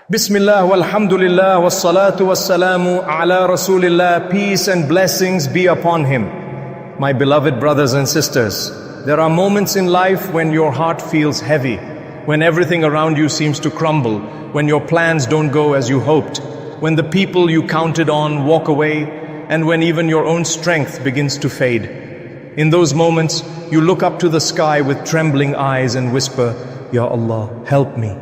Bismillah, walhamdulillah, wassalatu wassalamu ala rasulillah. Peace and blessings be upon him. My beloved brothers and sisters, there are moments in life when your heart feels heavy, when everything around you seems to crumble, when your plans don't go as you hoped, when the people you counted on walk away, and when even your own strength begins to fade. In those moments, you look up to the sky with trembling eyes and whisper, Ya Allah, help me.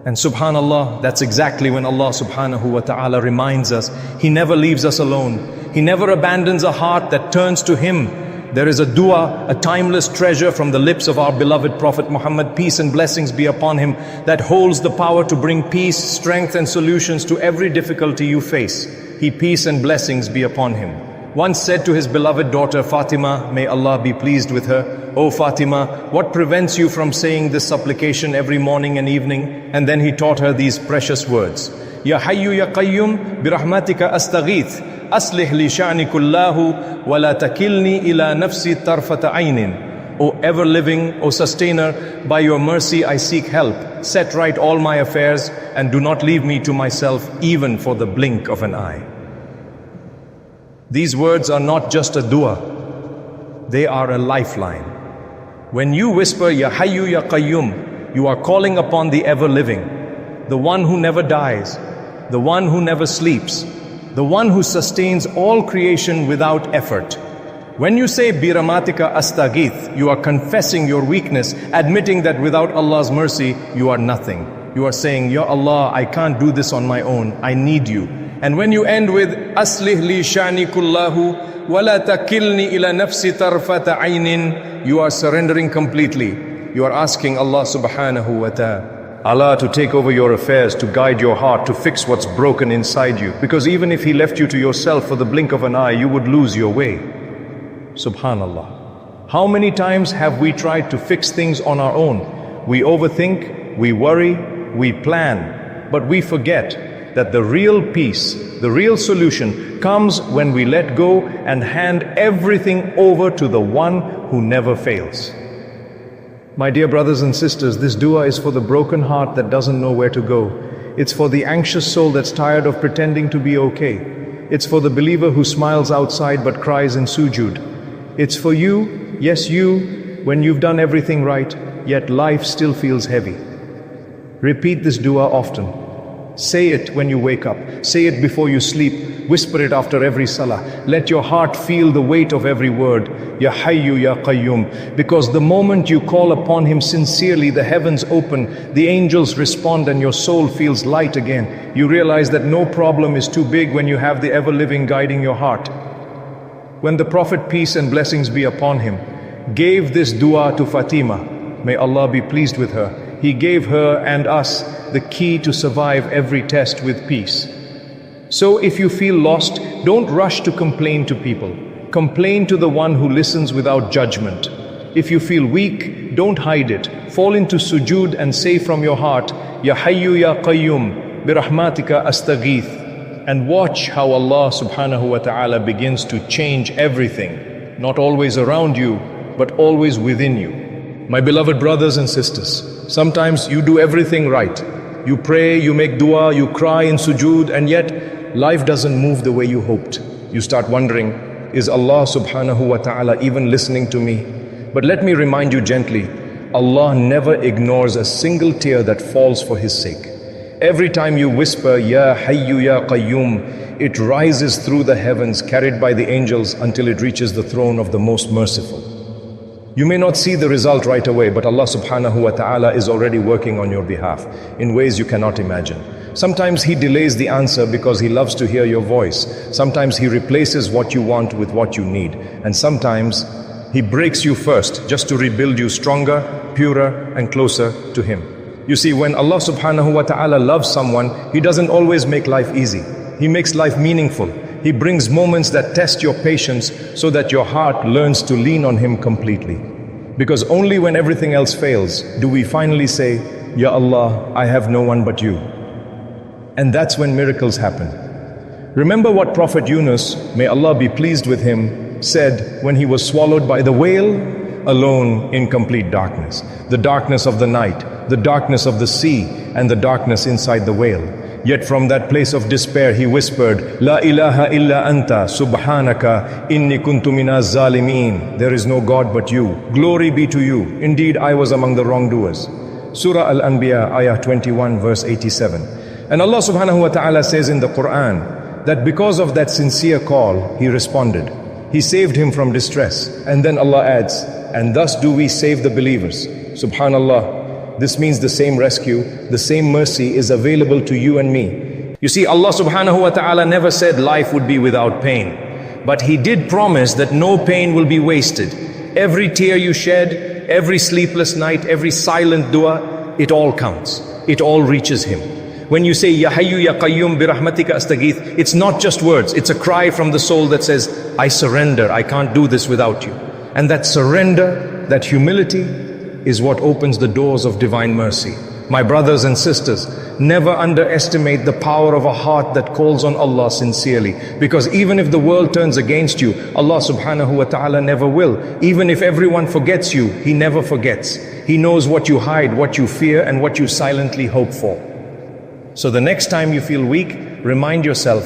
And subhanallah, that's exactly when Allah subhanahu wa ta'ala reminds us, He never leaves us alone. He never abandons a heart that turns to Him. There is a dua, a timeless treasure from the lips of our beloved Prophet Muhammad, peace and blessings be upon him, that holds the power to bring peace, strength and solutions to every difficulty you face. He, peace and blessings be upon him, once said to his beloved daughter Fatima, may Allah be pleased with her, "O Fatima, what prevents you from saying this supplication every morning and evening?" And then he taught her these precious words, Ya Hayyu Ya Qayyum, birahmatika astaghith, aslih li sha'ni kullahu, wa la takilni ila nafsi tarfata aynin. O ever-living, O sustainer, by your mercy I seek help. Set right all my affairs, and do not leave me to myself even for the blink of an eye. These words are not just a dua, they are a lifeline. When you whisper, Ya Hayyu Ya Qayyum, you are calling upon the ever-living, the one who never dies, the one who never sleeps, the one who sustains all creation without effort. When you say, Biramatika Astaghith, you are confessing your weakness, admitting that without Allah's mercy, you are nothing. You are saying, Ya Allah, I can't do this on my own, I need you. And when you end with Aslih li sha'ni kullahu wa la takilni ila nafsi tarfata aynin, you are surrendering completely. You are asking Allah subhanahu wa ta'ala to take over your affairs, to guide your heart, to fix what's broken inside you. Because even if He left you to yourself for the blink of an eye, you would lose your way. Subhanallah. How many times have we tried to fix things on our own? We overthink, we worry, we plan, but we forget that the real peace, the real solution comes when we let go and hand everything over to the one who never fails. My dear brothers and sisters, this dua is for the broken heart that doesn't know where to go. It's for the anxious soul that's tired of pretending to be okay. It's for the believer who smiles outside but cries in sujood. It's for you, yes you, when you've done everything right, yet life still feels heavy. Repeat this dua often. Say it when you wake up. Say it before you sleep. Whisper it after every salah. Let your heart feel the weight of every word. Ya Hayyu Ya Qayyum. Because the moment you call upon Him sincerely, the heavens open, the angels respond, and your soul feels light again. You realize that no problem is too big when you have the ever-living guiding your heart. When the Prophet, peace and blessings be upon him, gave this dua to Fatima, may Allah be pleased with her, he gave her and us the key to survive every test with peace. So if you feel lost, don't rush to complain to people. Complain to the one who listens without judgment. If you feel weak, don't hide it. Fall into sujood and say from your heart, Ya Hayyu Ya Qayyum, birahmatika astaghith. And watch how Allah subhanahu wa ta'ala begins to change everything, not always around you, but always within you. My beloved brothers and sisters, sometimes you do everything right. You pray, you make dua, you cry in sujood, and yet life doesn't move the way you hoped. You start wondering, is Allah subhanahu wa ta'ala even listening to me? But let me remind you gently, Allah never ignores a single tear that falls for His sake. Every time you whisper, Ya Hayyu Ya Qayyum, it rises through the heavens, carried by the angels until it reaches the throne of the Most Merciful. You may not see the result right away, but Allah subhanahu wa ta'ala is already working on your behalf in ways you cannot imagine. Sometimes He delays the answer because He loves to hear your voice. Sometimes He replaces what you want with what you need. And sometimes He breaks you first just to rebuild you stronger, purer, and closer to Him. You see, when Allah subhanahu wa ta'ala loves someone, He doesn't always make life easy. He makes life meaningful. He brings moments that test your patience so that your heart learns to lean on Him completely. Because only when everything else fails do we finally say, Ya Allah, I have no one but You. And that's when miracles happen. Remember what Prophet Yunus, may Allah be pleased with him, said when he was swallowed by the whale, alone in complete darkness. The darkness of the night, the darkness of the sea, and the darkness inside the whale. Yet from that place of despair he whispered, La ilaha illa anta, subhanaka, inni kuntu minaz zalimin. There is no God but you. Glory be to you. Indeed, I was among the wrongdoers. Surah Al-Anbiya, ayah 21, verse 87. And Allah subhanahu wa ta'ala says in the Quran that because of that sincere call, he responded. He saved him from distress. And then Allah adds, and thus do we save the believers. Subhanallah. This means the same rescue, the same mercy is available to you and me. You see, Allah subhanahu wa ta'ala never said life would be without pain. But He did promise that no pain will be wasted. Every tear you shed, every sleepless night, every silent dua, it all counts. It all reaches Him. When you say, Ya Hayyu Ya Qayyum bi rahmatika astaghith, it's not just words, it's a cry from the soul that says, I surrender, I can't do this without you. And that surrender, that humility, is what opens the doors of divine mercy. My brothers and sisters, never underestimate the power of a heart that calls on Allah sincerely. Because even if the world turns against you, Allah subhanahu wa ta'ala never will. Even if everyone forgets you, He never forgets. He knows what you hide, what you fear, and what you silently hope for. So the next time you feel weak, remind yourself,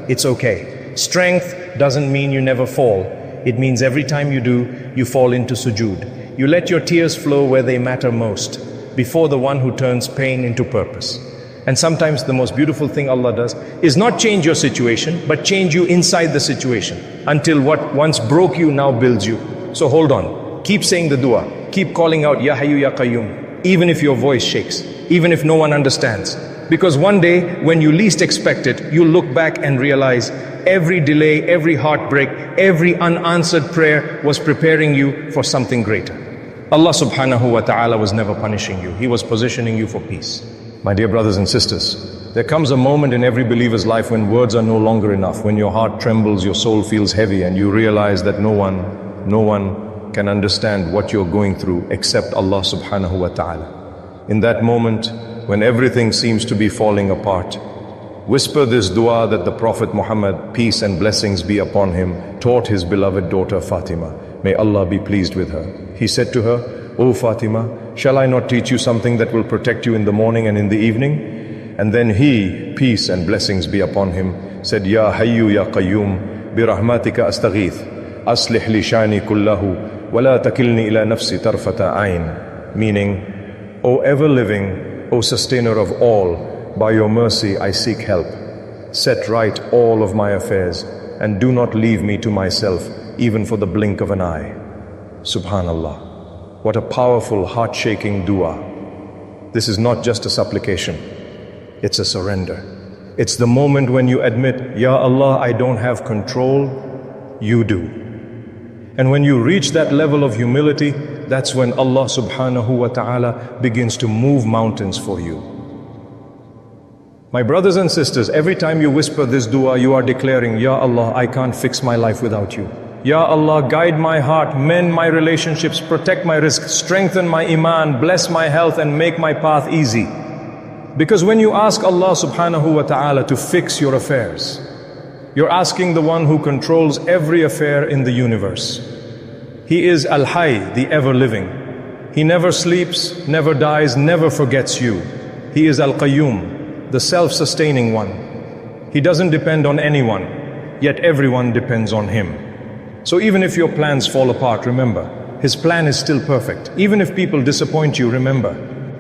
it's okay. Strength doesn't mean you never fall. It means every time you do, you fall into sujood. You let your tears flow where they matter most, before the one who turns pain into purpose. And sometimes the most beautiful thing Allah does is not change your situation, but change you inside the situation, until what once broke you now builds you. So hold on, keep saying the dua, keep calling out Ya Hayyu Ya Qayyum, even if your voice shakes, even if no one understands. Because one day, when you least expect it, you'll look back and realize every delay, every heartbreak, every unanswered prayer was preparing you for something greater. Allah subhanahu wa ta'ala was never punishing you. He was positioning you for peace. My dear brothers and sisters, there comes a moment in every believer's life when words are no longer enough, when your heart trembles, your soul feels heavy, and you realize that no one can understand what you're going through except Allah subhanahu wa ta'ala. In that moment, when everything seems to be falling apart, whisper this dua that the Prophet Muhammad, peace and blessings be upon him, taught his beloved daughter Fatima. May Allah be pleased with her. He said to her, O Fatima, shall I not teach you something that will protect you in the morning and in the evening? And then he, peace and blessings be upon him, said, Ya Hayyu Ya Qayyum, bi rahmatika astaghith, aslih li shani kullahu, wa la takilni ila nafsi tarfata ayn. Meaning, O ever living, O sustainer of all, by your mercy I seek help. Set right all of my affairs, and do not leave me to myself, even for the blink of an eye. Subhanallah. What a powerful, heart-shaking dua. This is not just a supplication. It's a surrender. It's the moment when you admit, Ya Allah, I don't have control, you do. And when you reach that level of humility, that's when Allah subhanahu wa ta'ala begins to move mountains for you. My brothers and sisters, every time you whisper this dua, you are declaring, Ya Allah, I can't fix my life without you. Ya Allah, guide my heart, mend my relationships, protect my rizq, strengthen my iman, bless my health, and make my path easy. Because when you ask Allah subhanahu wa ta'ala to fix your affairs, you're asking the one who controls every affair in the universe. He is Al-Hayy, the ever-living. He never sleeps, never dies, never forgets you. He is Al-Qayyum, the self-sustaining one. He doesn't depend on anyone, yet everyone depends on Him. So even if your plans fall apart, remember, His plan is still perfect. Even if people disappoint you, remember,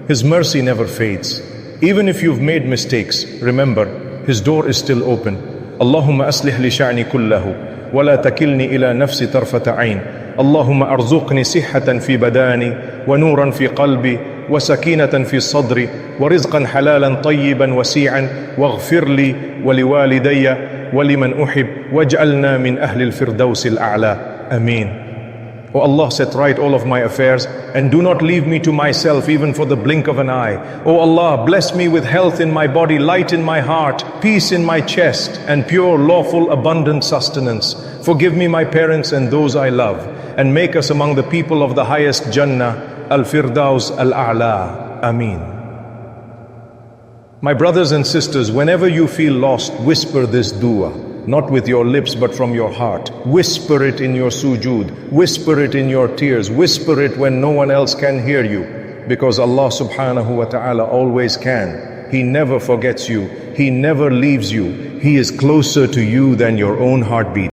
His mercy never fades. Even if you've made mistakes, remember, His door is still open. Allahumma aslih li sha'ni kullahu, wa la takilni ila nafsi tarfata ayn. اللهم أرزقني صحة في بداني ونورا في قلبي وسكينة في صدري ورزقا حلالا طيبا وسيعا واغفر لي ولوالدي ولمن أحب واجعلنا من أهل الفردوس الأعلى آمين. O Allah, set right all of my affairs and do not leave me to myself even for the blink of an eye. O Allah, bless me with health in my body, light in my heart, peace in my chest, and pure, lawful, abundant sustenance. Forgive me my parents and those I love, and make us among the people of the highest Jannah, Al-Firdaus Al-A'la. Ameen. My brothers and sisters, whenever you feel lost, whisper this dua. Not with your lips, but from your heart. Whisper it in your sujood. Whisper it in your tears. Whisper it when no one else can hear you. because Allah subhanahu wa ta'ala always can. He never forgets you. He never leaves you. He is closer to you than your own heartbeat.